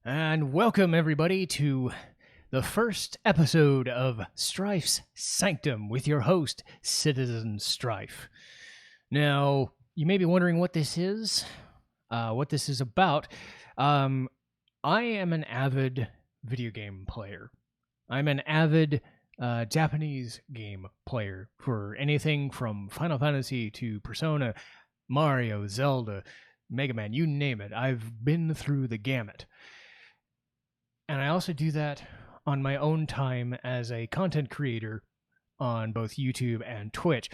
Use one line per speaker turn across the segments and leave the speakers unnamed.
And welcome, everybody, to the first episode of Strife's Sanctum with your host, Citizen Strife. Now, you may be wondering what this is, what this is about. I am an avid video game player. I'm an avid Japanese game player for anything from Final Fantasy to Persona, Mario, Zelda, Mega Man, you name it. I've been through the gamut. And I also do that on my own time as a content creator on both YouTube and Twitch.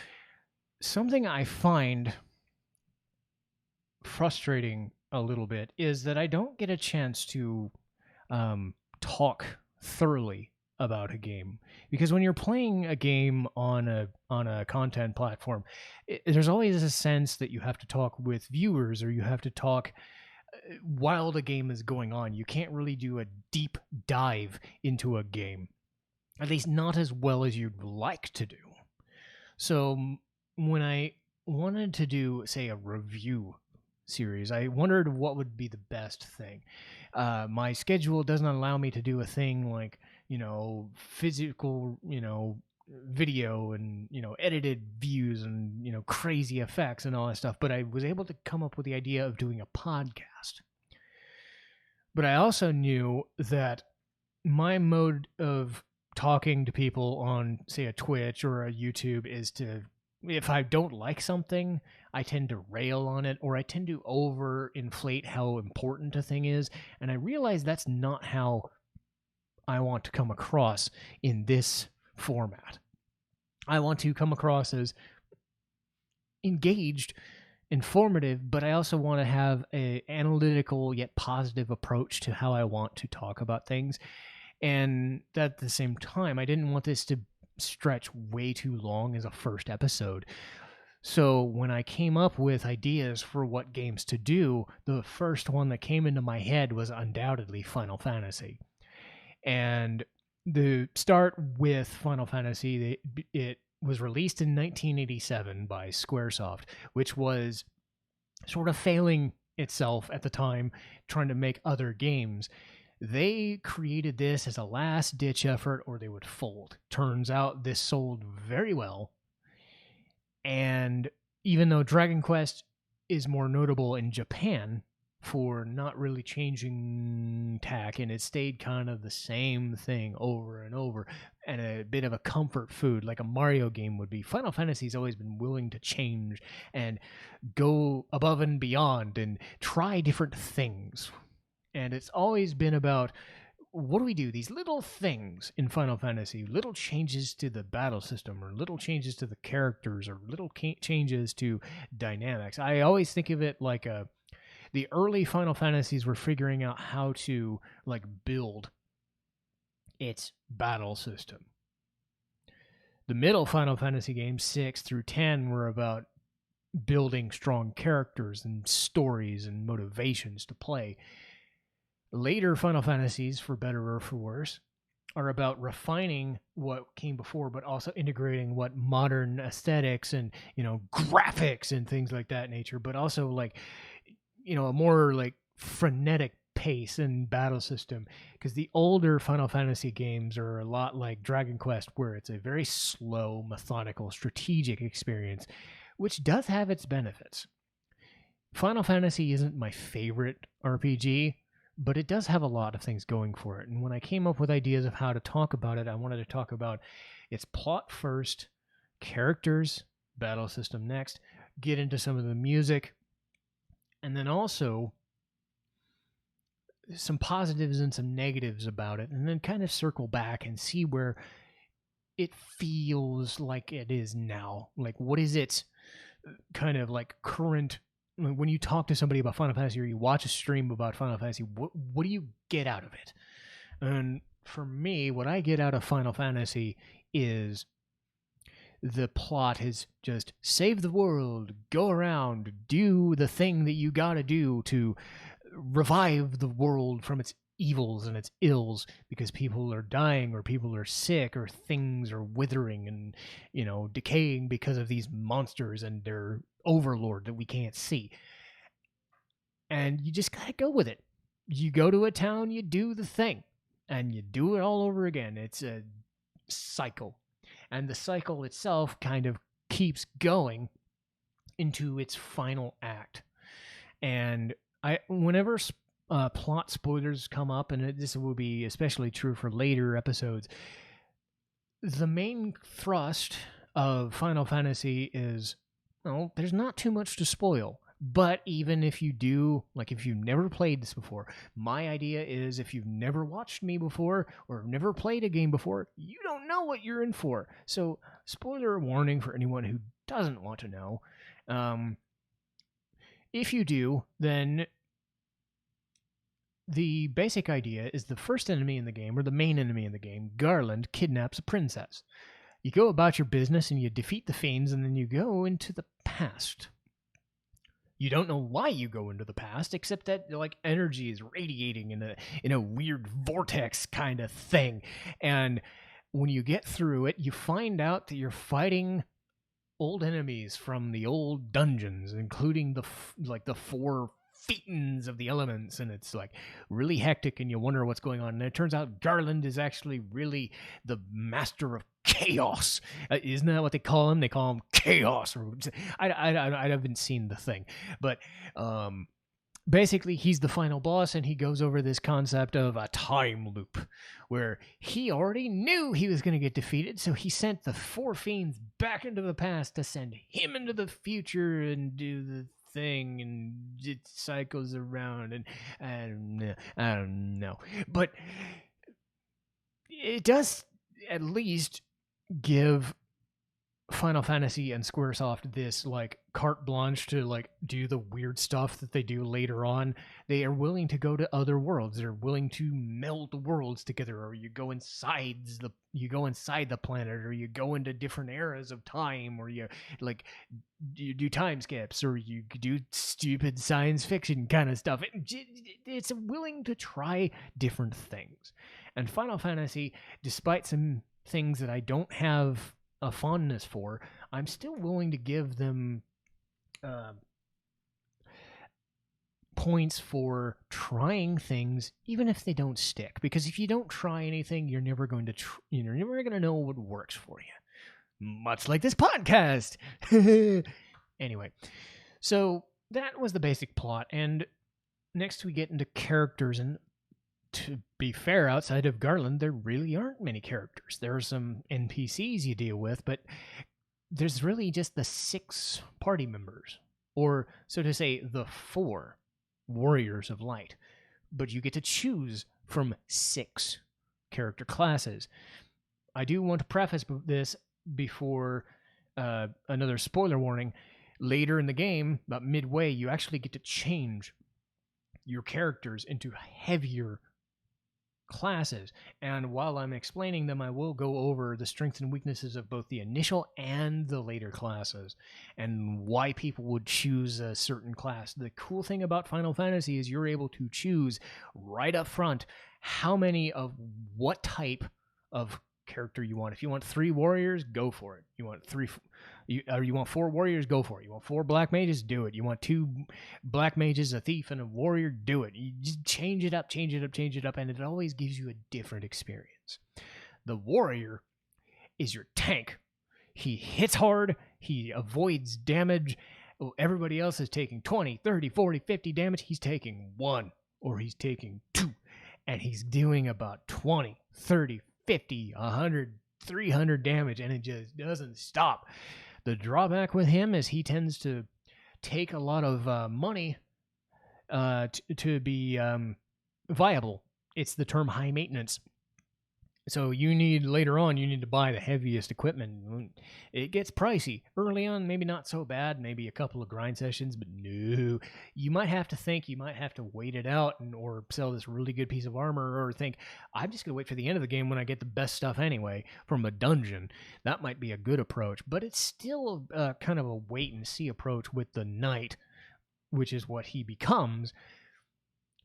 Something I find frustrating a little bit is that I don't get a chance to talk thoroughly about a game, because when you're playing a game on a content platform, there's always a sense that you have to talk with viewers, or you have to talk while the game is going on. You can't really do a deep dive into a game, at least not as well as you'd like to do. So when I wanted to do, say, a review series, I wondered what would be the best thing. My schedule doesn't allow me to do a thing like, physical, video and edited views and crazy effects and all that stuff, but I was able to come up with the idea of doing a podcast. But I also knew that my mode of talking to people on, say, a Twitch or a YouTube is to, if I don't like something, I tend to rail on it, or I tend to overinflate how important a thing is, and I realize that's not how I want to come across in this format. I want to come across as engaged, informative, but I also want to have an analytical yet positive approach to how I want to talk about things. And at the same time, I didn't want this to stretch way too long as a first episode. So when I came up with ideas for what games to do, the first one that came into my head was undoubtedly Final Fantasy. And the start with Final Fantasy, it was released in 1987 by Squaresoft, which was sort of failing itself at the time, trying to make other games. They created this as a last-ditch effort, or they would fold. Turns out this sold very well. And even though Dragon Quest is more notable in Japan for not really changing tack, and it stayed kind of the same thing over and over, and a bit of a comfort food like a Mario game would be, Final Fantasy's always been willing to change and go above and beyond and try different things. And it's always been about, what do we do? These little things in Final Fantasy, little changes to the battle system, or little changes to the characters, or little changes to dynamics. I always think of it like the early Final Fantasies were figuring out how to build its battle system. The middle Final Fantasy games, 6 through 10, were about building strong characters and stories and motivations to play. Later Final Fantasies, for better or for worse, are about refining what came before, but also integrating what modern aesthetics and graphics and things like that nature, but also a more frenetic pace and battle system. Because the older Final Fantasy games are a lot like Dragon Quest, where it's a very slow, methodical, strategic experience, which does have its benefits. Final Fantasy isn't my favorite RPG, but it does have a lot of things going for it. And when I came up with ideas of how to talk about it, I wanted to talk about its plot first, characters, battle system next, get into some of the music, and then also some positives and some negatives about it, and then kind of circle back and see where it feels like it is now. What is its kind of current, when you talk to somebody about Final Fantasy, or you watch a stream about Final Fantasy, what do you get out of it? And for me, what I get out of Final Fantasy is the plot is just save the world, go around, do the thing that you gotta do to revive the world from its evils and its ills, because people are dying, or people are sick, or things are withering and decaying because of these monsters and their overlord that we can't see. And you just gotta go with it. you go to a town, you do the thing, and you do it all over again. It's a cycle. And the cycle itself kind of keeps going into its final act. And whenever plot spoilers come up, and this will be especially true for later episodes, the main thrust of Final Fantasy is, well, there's not too much to spoil. But even if you do, like if you've never played this before, my idea is if you've never watched me before or never played a game before, you don't know what you're in for. So, spoiler warning for anyone who doesn't want to know. If you do, then the basic idea is the first enemy in the game, or the main enemy in the game, Garland, kidnaps a princess. You go about your business and you defeat the fiends, and then you go into the past. You don't know why you go into the past, except that like energy is radiating in a weird vortex kind of thing. And when you get through it, you find out that you're fighting old enemies from the old dungeons, including the four Phaetons of the elements, and it's like really hectic, and you wonder what's going on. And it turns out Garland is actually really the master of chaos. Isn't that what they call him? They call him Chaos. Or I haven't seen the thing, but basically he's the final boss, and he goes over this concept of a time loop where he already knew he was going to get defeated, so he sent the four fiends back into the past to send him into the future and do the thing, and it cycles around, and I don't know, but it does at least give Final Fantasy and Squaresoft this like carte blanche to like do the weird stuff that they do later on. They are willing to go to other worlds. They're willing to meld the worlds together, or you go inside the planet, or you go into different eras of time, or you do time skips, or you do stupid science fiction kind of stuff. It's willing to try different things. And Final Fantasy, despite some things that I don't have a fondness for, I'm still willing to give them points for trying things, even if they don't stick. Because if you don't try anything, you're never going to know what works for you. Much like this podcast. Anyway, so that was the basic plot, and next we get into characters, and to be fair, outside of Garland, there really aren't many characters. There are some NPCs you deal with, but there's really just the 6 party members, or so to say, the 4 warriors of light. But you get to choose from 6 character classes. I do want to preface this before another spoiler warning. Later in the game, about midway, you actually get to change your characters into heavier classes, and while I'm explaining them, I will go over the strengths and weaknesses of both the initial and the later classes, and why people would choose a certain class. The cool thing about Final Fantasy is you're able to choose right up front how many of what type of character you want. If you want 3 warriors, go for it. You want 4 warriors, go for it. You want 4 black mages, do it. You want 2 black mages, a thief, and a warrior, do it. You just change it up, and it always gives you a different experience. The warrior is your tank. He hits hard, he avoids damage. Everybody else is taking 20, 30, 40, 50 damage. He's taking 1, or he's taking 2, and he's doing about 20, 30, 50, 100, 300 damage, and it just doesn't stop. The drawback with him is he tends to take a lot of money to be viable. It's the term high maintenance. So later on, you need to buy the heaviest equipment. It gets pricey. Early on, maybe not so bad, maybe a couple of grind sessions, but no. You might have to wait it out or sell this really good piece of armor, or think, I'm just going to wait for the end of the game when I get the best stuff anyway from a dungeon. That might be a good approach, but it's still kind of a wait and see approach with the knight, which is what he becomes.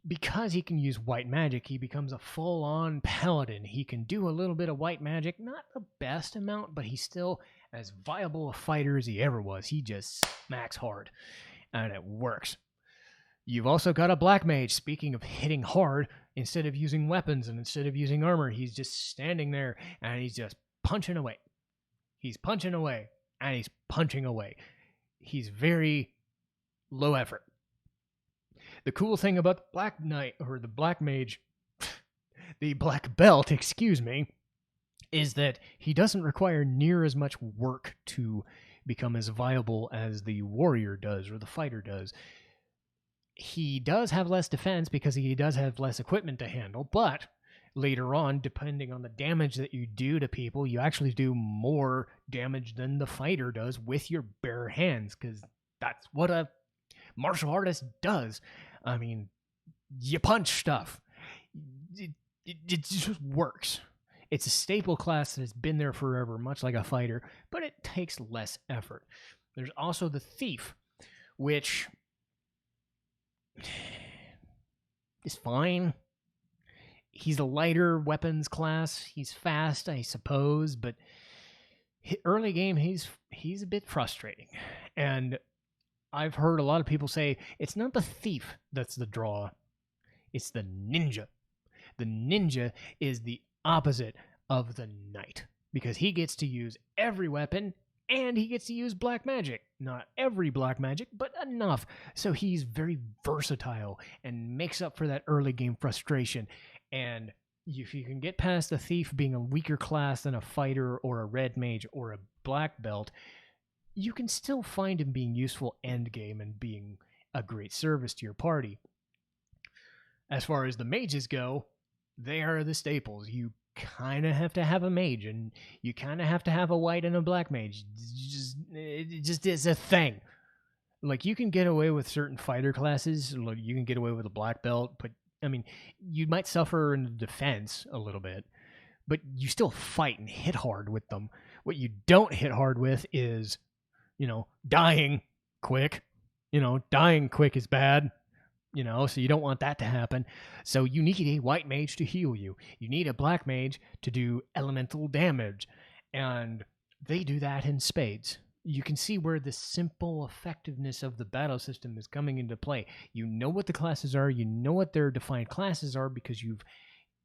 Because he can use white magic, he becomes a full-on paladin. He can do a little bit of white magic, not the best amount, but he's still as viable a fighter as he ever was. He just smacks hard, and it works. You've also got a black mage. Speaking of hitting hard, instead of using weapons and instead of using armor, he's just standing there and he's just punching away. He's punching away and he's punching away. He's very low effort. The cool thing about the Black Knight, or the Black Mage, the Black Belt, excuse me, is that he doesn't require near as much work to become as viable as the warrior does or the fighter does. He does have less defense because he does have less equipment to handle, but later on, depending on the damage that you do to people, you actually do more damage than the fighter does with your bare hands, because that's what a martial artist does. I mean, you punch stuff. It just works. It's a staple class that has been there forever, much like a fighter, but it takes less effort. There's also the Thief, which is fine. He's a lighter weapons class. He's fast, I suppose, but early game, he's a bit frustrating. And I've heard a lot of people say it's not the Thief that's the draw. It's the Ninja. The Ninja is the opposite of the Knight, because he gets to use every weapon and he gets to use black magic. Not every black magic, but enough. So he's very versatile and makes up for that early game frustration. And if you can get past the Thief being a weaker class than a fighter or a red mage or a black belt, you can still find him being useful end game and being a great service to your party. As far as the mages go, they are the staples. You kind of have to have a mage, and you kind of have to have a white and a black mage. It just is a thing. Like, you can get away with certain fighter classes. Like, you can get away with a black belt, but I mean, you might suffer in defense a little bit, but you still fight and hit hard with them. What you don't hit hard with is, dying quick. Dying quick is bad. So you don't want that to happen. So you need a white mage to heal you. You need a black mage to do elemental damage. And they do that in spades. You can see where the simple effectiveness of the battle system is coming into play. You know what the classes are. You know what their defined classes are because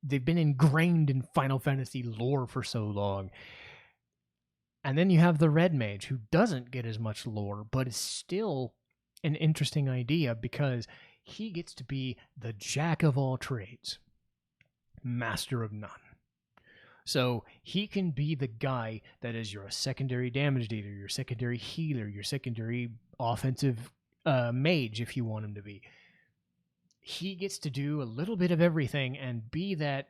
they've been ingrained in Final Fantasy lore for so long. And then you have the red mage, who doesn't get as much lore, but is still an interesting idea because he gets to be the jack of all trades, master of none. So he can be the guy that is your secondary damage dealer, your secondary healer, your secondary offensive mage, if you want him to be. He gets to do a little bit of everything and be that,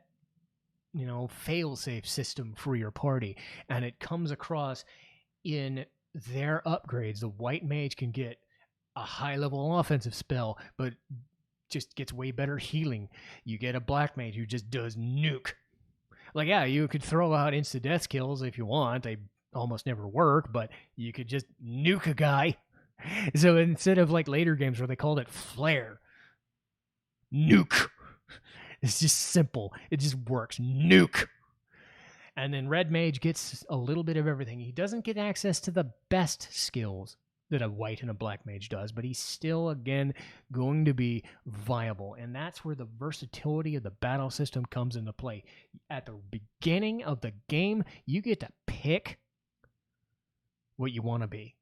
fail-safe system for your party. And it comes across in their upgrades. The white mage can get a high-level offensive spell, but just gets way better healing. You get a black mage who just does nuke. Like, yeah, you could throw out insta-death kills if you want. They almost never work, but you could just nuke a guy. So instead of like later games where they called it flare, nuke. It's just simple. It just works. Nuke. And then red mage gets a little bit of everything. He doesn't get access to the best skills that a white and a black mage does, but he's still, again, going to be viable. And that's where the versatility of the battle system comes into play. At the beginning of the game, you get to pick what you want to be.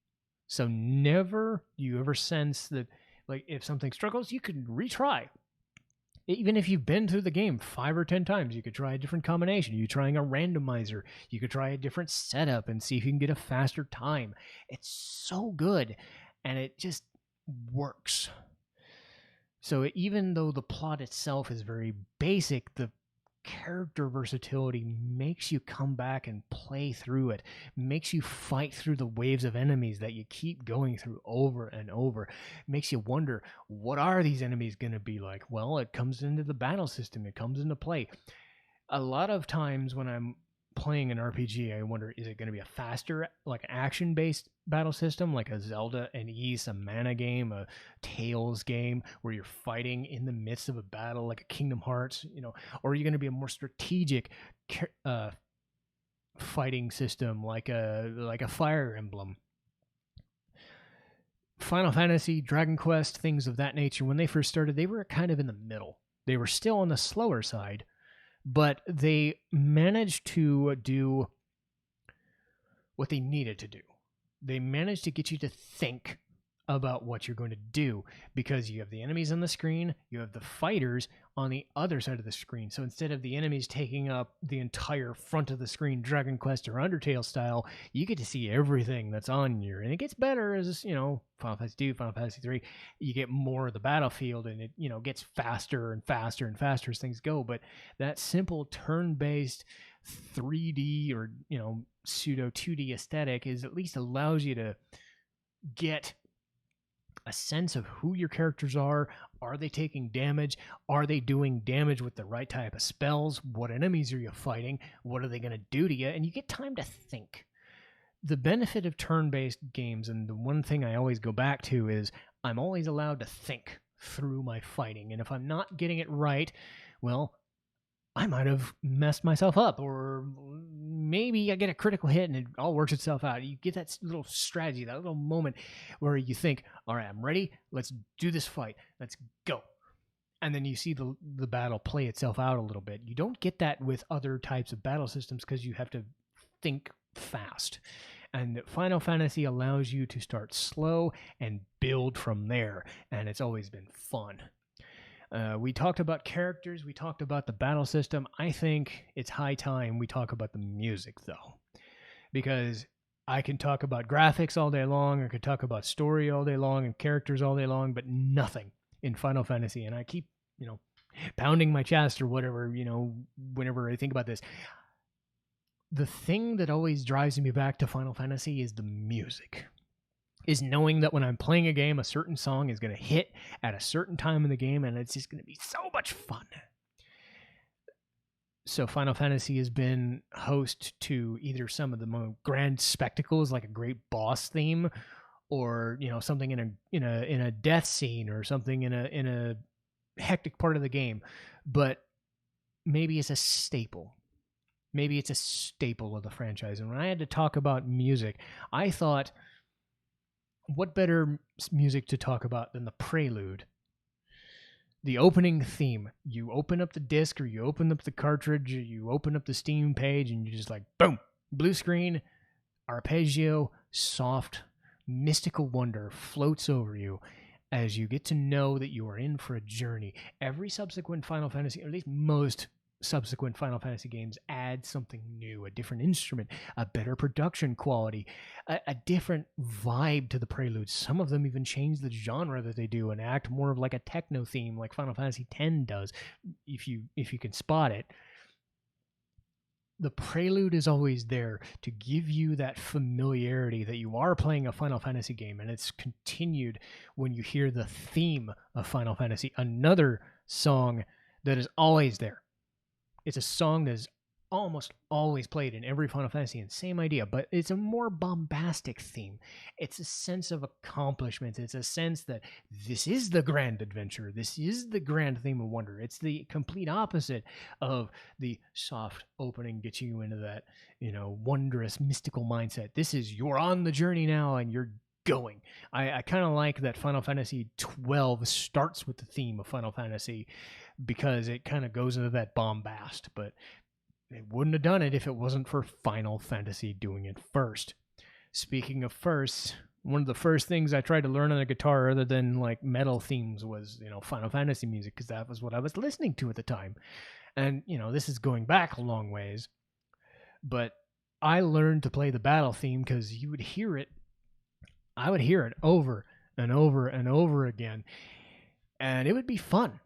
So never do you ever sense that, like, if something struggles, you can retry. Even if you've been through the game 5 or 10 times, you could try a different combination. You're trying a randomizer. You could try a different setup and see if you can get a faster time. It's so good, and it just works. So even though the plot itself is very basic, the character versatility makes you come back and play through it, makes you fight through the waves of enemies that you keep going through over and over, makes you wonder, what are these enemies going to be like? Well, it comes into the battle system, it comes into play. A lot of times when I'm playing an RPG, I wonder, is it going to be a faster, like, action-based battle system, like a Zelda and Ys, a mana game, a Tales game, where you're fighting in the midst of a battle, like a Kingdom Hearts, or are you going to be a more strategic fighting system, like a Fire Emblem? Final Fantasy, Dragon Quest, things of that nature, when they first started, they were kind of in the middle. They were still on the slower side, but they managed to do what they needed to do. They managed to get you to think about what you're going to do, because you have the enemies on the screen, you have the fighters on the other side of the screen. So instead of the enemies taking up the entire front of the screen, Dragon Quest or Undertale style, you get to see everything that's on you. And it gets better as, Final Fantasy 2, Final Fantasy 3, you get more of the battlefield, and it, gets faster and faster and faster as things go. But that simple turn-based 3D or, pseudo 2D aesthetic is at least allows you to get a sense of who your characters are. Are they taking damage? Are they doing damage with the right type of spells? What enemies are you fighting? What are they going to do to you? And you get time to think. The benefit of turn-based games, and the one thing I always go back to, is I'm always allowed to think through my fighting. And if I'm not getting it right, well, I might have messed myself up, or maybe I get a critical hit and it all works itself out. You get that little strategy, that little moment where you think, all right, I'm ready. Let's do this fight. Let's go. And then you see the battle play itself out a little bit. You don't get that with other types of battle systems because you have to think fast. And Final Fantasy allows you to start slow and build from there. And it's always been fun. We talked about characters. We talked about the battle system. I think it's high time we talk about the music, though. Because I can talk about graphics all day long. I could talk about story all day long and characters all day long, but nothing in Final Fantasy. And I keep, pounding my chest or whatever, whenever I think about this. The thing that always drives me back to Final Fantasy is the music. Is knowing that when I'm playing a game, a certain song is going to hit at a certain time in the game, and it's just going to be so much fun. So Final Fantasy has been host to either some of the more grand spectacles, like a great boss theme, or something in a death scene, or something in a hectic part of the game. But maybe it's a staple. Maybe it's a staple of the franchise. And when I had to talk about music, I thought, what better music to talk about than the prelude? The opening theme. You open up the disc, or you open up the cartridge, or you open up the Steam page, and you're just like, boom, blue screen, arpeggio, soft, mystical wonder floats over you as you get to know that you are in for a journey. Every subsequent Final Fantasy, or at least most subsequent Final Fantasy games, add something new, a different instrument, a better production quality, a different vibe to the preludes. Some of them even change the genre that they do and act more of like a techno theme, like Final Fantasy X does, if you can spot it. The prelude is always there to give you that familiarity that you are playing a Final Fantasy game, and it's continued when you hear the theme of Final Fantasy, another song that is always there. It's a song that is almost always played in every Final Fantasy, and same idea, but it's a more bombastic theme. It's a sense of accomplishment. It's a sense that this is the grand adventure. This is the grand theme of wonder. It's the complete opposite of the soft opening, getting you into that, wondrous, mystical mindset. This is, you're on the journey now, and you're going. I kind of like that Final Fantasy 12 starts with the theme of Final Fantasy, because it kind of goes into that bombast, but it wouldn't have done it if it wasn't for Final Fantasy doing it first. Speaking of firsts, one of the first things I tried to learn on the guitar, other than like metal themes, was, Final Fantasy music, because that was what I was listening to at the time. And, this is going back a long ways, but I learned to play the battle theme because you would hear it. I would hear it over and over and over again, and it would be fun.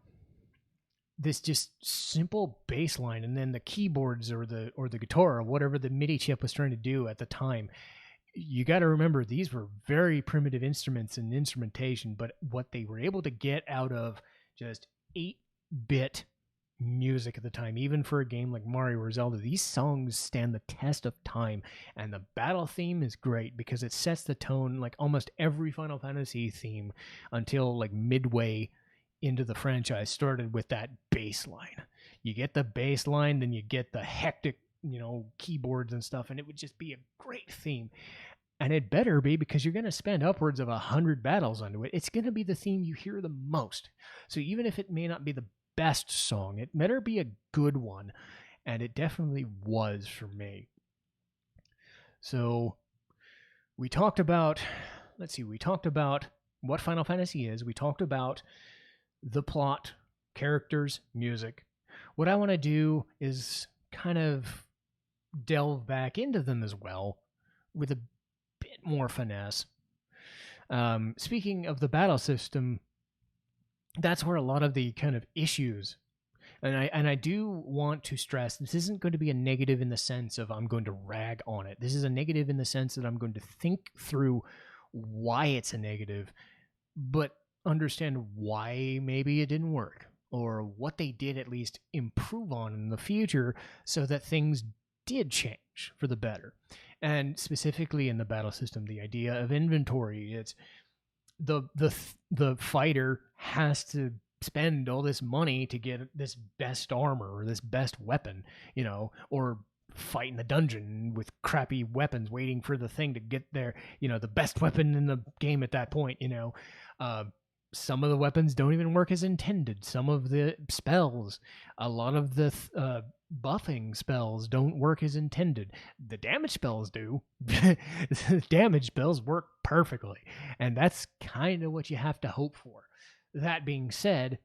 This just simple bass line, and then the keyboards or the guitar or whatever the MIDI chip was trying to do at the time. You got to remember, these were very primitive instruments and instrumentation, but what they were able to get out of just 8-bit music at the time, even for a game like Mario or Zelda, these songs stand the test of time. And the battle theme is great because it sets the tone, like almost every Final Fantasy theme until like midway into the franchise started with that bass line. You get the bass line, then you get the hectic, keyboards and stuff, and it would just be a great theme. And it better be, because you're going to spend upwards of 100 battles onto it. It's going to be the theme you hear the most. So even if it may not be the best song, it better be a good one. And it definitely was for me. So we talked about, we talked about what Final Fantasy is. We talked about the plot, characters, music. What I want to do is kind of delve back into them as well with a bit more finesse. Speaking of the battle system, that's where a lot of the kind of issues, and I do want to stress, this isn't going to be a negative in the sense of I'm going to rag on it. This is a negative in the sense that I'm going to think through why it's a negative, but understand why maybe it didn't work, or what they did at least improve on in the future so that things did change for the better. And specifically in the battle system, the idea of inventory, it's the fighter has to spend all this money to get this best armor or this best weapon, or fight in the dungeon with crappy weapons waiting for the thing to get there, the best weapon in the game at that point. Some of the weapons don't even work as intended. Some of the spells, a lot of the buffing spells don't work as intended. The damage spells do. The damage spells work perfectly. And that's kind of what you have to hope for. That being said,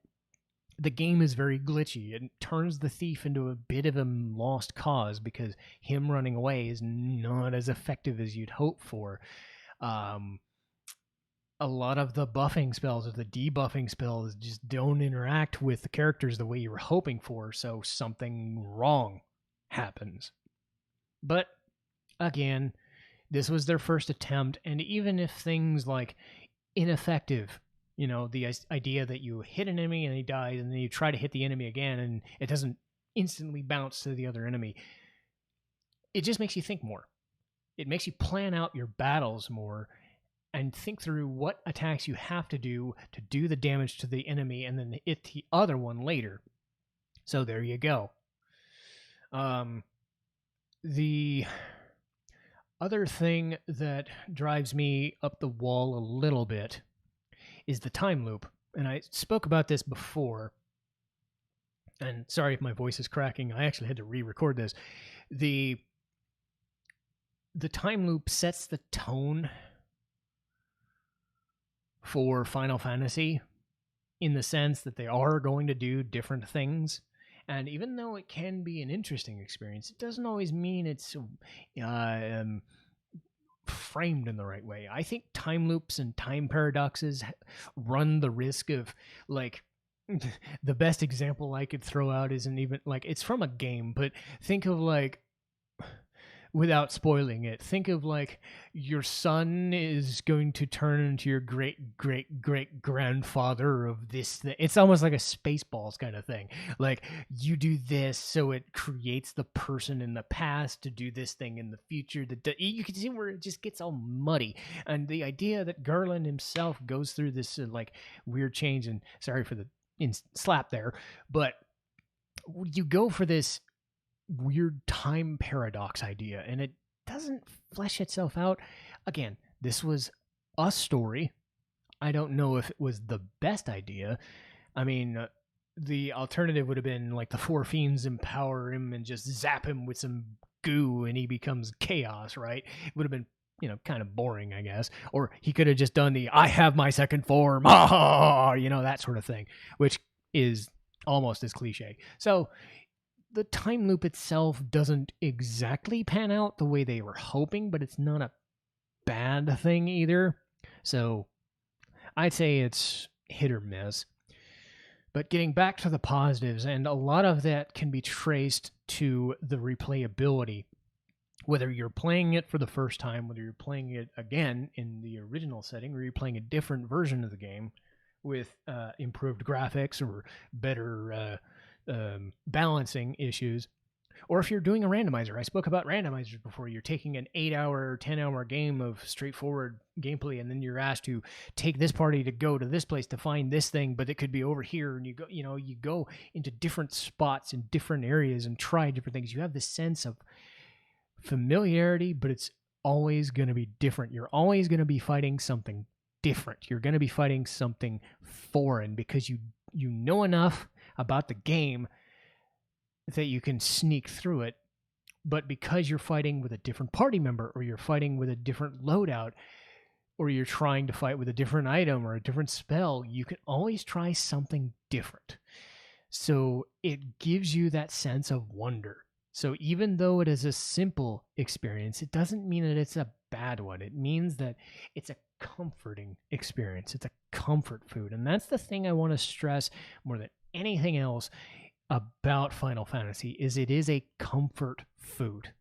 the game is very glitchy. It turns the thief into a bit of a lost cause because him running away is not as effective as you'd hope for. A lot of the buffing spells or the debuffing spells just don't interact with the characters the way you were hoping for, so something wrong happens. But again, this was their first attempt, and even if things like ineffective, the idea that you hit an enemy and he dies, and then you try to hit the enemy again and it doesn't instantly bounce to the other enemy, it just makes you think more. It makes you plan out your battles more and think through what attacks you have to do the damage to the enemy and then hit the other one later. So there you go. The other thing that drives me up the wall a little bit is the time loop. And I spoke about this before. And sorry if my voice is cracking. I actually had to re-record this. The time loop sets the tone for Final Fantasy in the sense that they are going to do different things. And even though it can be an interesting experience, it doesn't always mean it's framed in the right way. I think time loops and time paradoxes run the risk of, like, the best example I could throw out isn't even, like, it's from a game, but think of, like, without spoiling it, think of like your son is going to turn into your great grandfather of this thing. It's almost like a Spaceballs kind of thing. Like, you do this, so it creates the person in the past to do this thing in the future. You can see where it just gets all muddy. And the idea that Garland himself goes through this like weird change, and sorry for the slap there, but you go for this weird time paradox idea and it doesn't flesh itself out. Again, this was a story. I don't know if it was the best idea. I mean, the alternative would have been like the four fiends empower him and just zap him with some goo and he becomes chaos, right? It would have been, kind of boring, I guess. Or he could have just done the I have my second form, that sort of thing, which is almost as cliche. So the time loop itself doesn't exactly pan out the way they were hoping, but it's not a bad thing either. So I'd say it's hit or miss. But getting back to the positives, and a lot of that can be traced to the replayability. Whether you're playing it for the first time, whether you're playing it again in the original setting, or you're playing a different version of the game with improved graphics or better balancing issues, or if you're doing a randomizer. I spoke about randomizers before. You're taking an 8-hour or 10-hour game of straightforward gameplay, and then you're asked to take this party to go to this place to find this thing, but it could be over here, and you go into different spots in different areas and try different things. You have this sense of familiarity, but it's always going to be different. You're always going to be fighting something different. You're going to be fighting something foreign because you know enough about the game that you can sneak through it. But because you're fighting with a different party member, or you're fighting with a different loadout, or you're trying to fight with a different item or a different spell, you can always try something different. So it gives you that sense of wonder. So even though it is a simple experience, it doesn't mean that it's a bad one. It means that it's a comforting experience. It's a comfort food. And that's the thing I want to stress more than anything else about Final Fantasy, is it is a comfort food.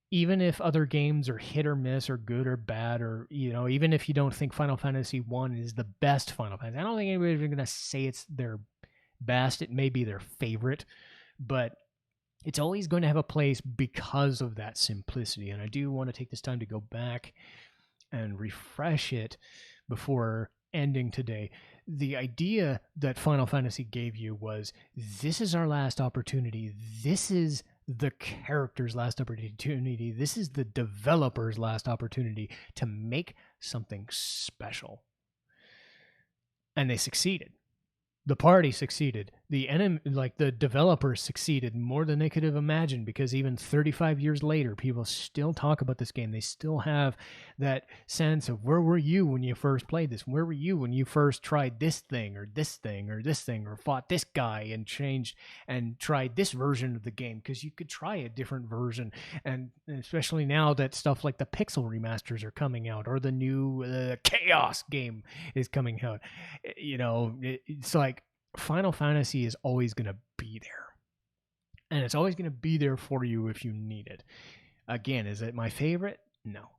Even if other games are hit or miss or good or bad, or, you know, even if you don't think Final Fantasy 1 is the best Final Fantasy, I don't think anybody's going to say it's their best. It may be their favorite, but it's always going to have a place because of that simplicity. And I do want to take this time to go back and refresh it before ending today. The idea that Final Fantasy gave you was, this is our last opportunity. This is the character's last opportunity. This is the developer's last opportunity to make something special. And they succeeded. The party succeeded. The enemy, like the developers, succeeded more than they could have imagined, because even 35 years later, people still talk about this game. They still have that sense of, where were you when you first played this? Where were you when you first tried this thing or this thing or this thing, or fought this guy and changed and tried this version of the game? Because you could try a different version. And especially now that stuff like the Pixel remasters are coming out, or the new Chaos game is coming out, you know, it's like, Final Fantasy is always going to be there. And it's always going to be there for you if you need it. Again, is it my favorite? No.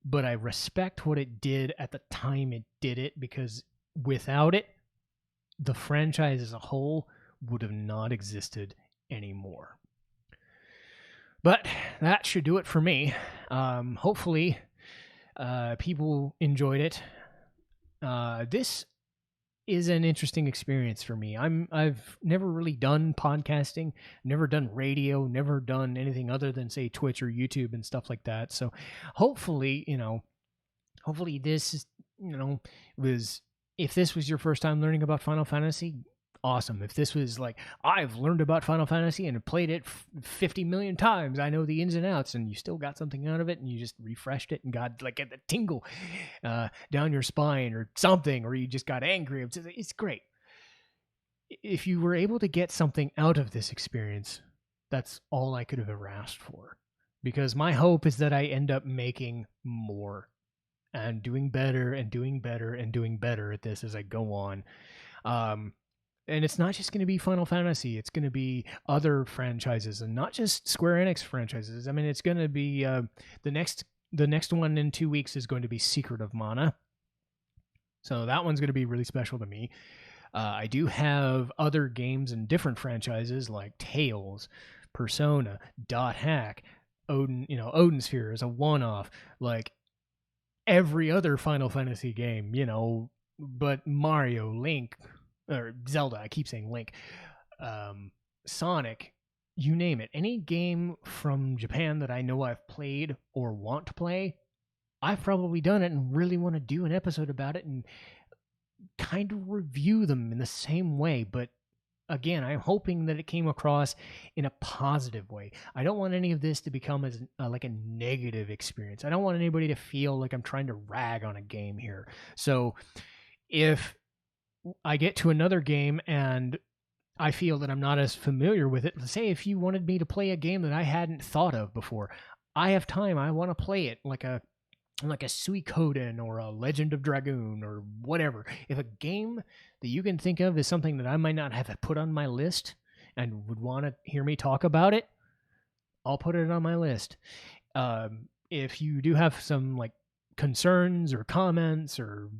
But I respect what it did at the time it did it, because without it, the franchise as a whole would have not existed anymore. But that should do it for me. Hopefully, people enjoyed it. This is an interesting experience for me. I've never really done podcasting, never done radio, never done anything other than, say, Twitch or YouTube and stuff like that. So hopefully this is, if this was your first time learning about Final Fantasy, awesome. If this was like, I've learned about Final Fantasy and played it 50 million times, I know the ins and outs, and you still got something out of it, and you just refreshed it and got like a tingle down your spine or something, or you just got angry, it's great. If you were able to get something out of this experience, that's all I could have ever asked for. Because my hope is that I end up making more and doing better and doing better and doing better at this as I go on. And it's not just going to be Final Fantasy. It's going to be other franchises, and not just Square Enix franchises. I mean, it's going to be the next one in 2 weeks is going to be Secret of Mana. So that one's going to be really special to me. I do have other games in different franchises like Tales, Persona, Dot Hack, Odin Sphere is a one-off, like every other Final Fantasy game, but Mario, Link, or Zelda, I keep saying Link, Sonic, you name it. Any game from Japan that I know I've played or want to play, I've probably done it and really want to do an episode about it and kind of review them in the same way. But again, I'm hoping that it came across in a positive way. I don't want any of this to become as like a negative experience. I don't want anybody to feel like I'm trying to rag on a game here. So if I get to another game and I feel that I'm not as familiar with it, let's say if you wanted me to play a game that I hadn't thought of before, I have time, I want to play it, like a Suikoden or a Legend of Dragoon or whatever. If a game that you can think of is something that I might not have put on my list and would want to hear me talk about it, I'll put it on my list. If you do have some like concerns or comments or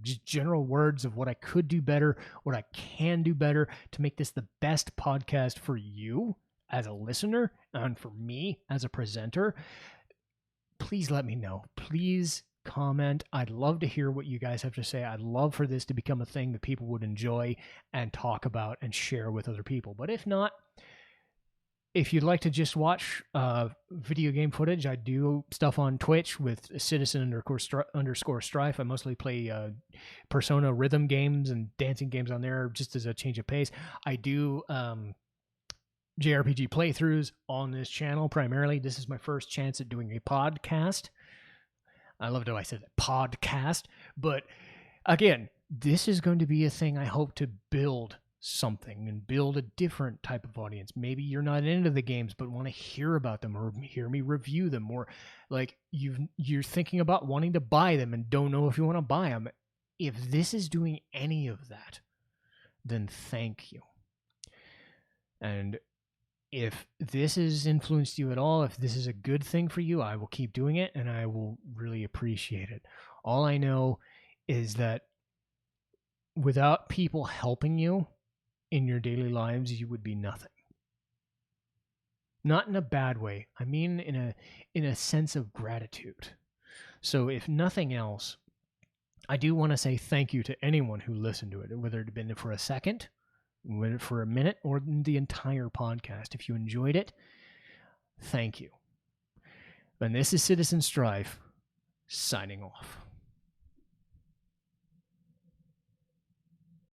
just general words of what I could do better, what I can do better to make this the best podcast for you as a listener and for me as a presenter, please let me know. Please comment. I'd love to hear what you guys have to say. I'd love for this to become a thing that people would enjoy and talk about and share with other people. But if not, if you'd like to just watch video game footage, I do stuff on Twitch with citizen_strife. I mostly play Persona rhythm games and dancing games on there just as a change of pace. I do JRPG playthroughs on this channel primarily. This is my first chance at doing a podcast. I loved how I said it, podcast. But again, this is going to be a thing I hope to build something and build a different type of audience. Maybe you're not into the games but want to hear about them or hear me review them, or like you're thinking about wanting to buy them and don't know if you want to buy them. If this is doing any of that, then thank you. And if this has influenced you at all, if this is a good thing for you, I will keep doing it and I will really appreciate it. All I know is that without people helping you in your daily lives, you would be nothing. Not in a bad way. I mean in a sense of gratitude. So if nothing else, I do want to say thank you to anyone who listened to it, whether it had been for a second, whether for a minute, or the entire podcast. If you enjoyed it, thank you. And this is Citizen Strife, signing off.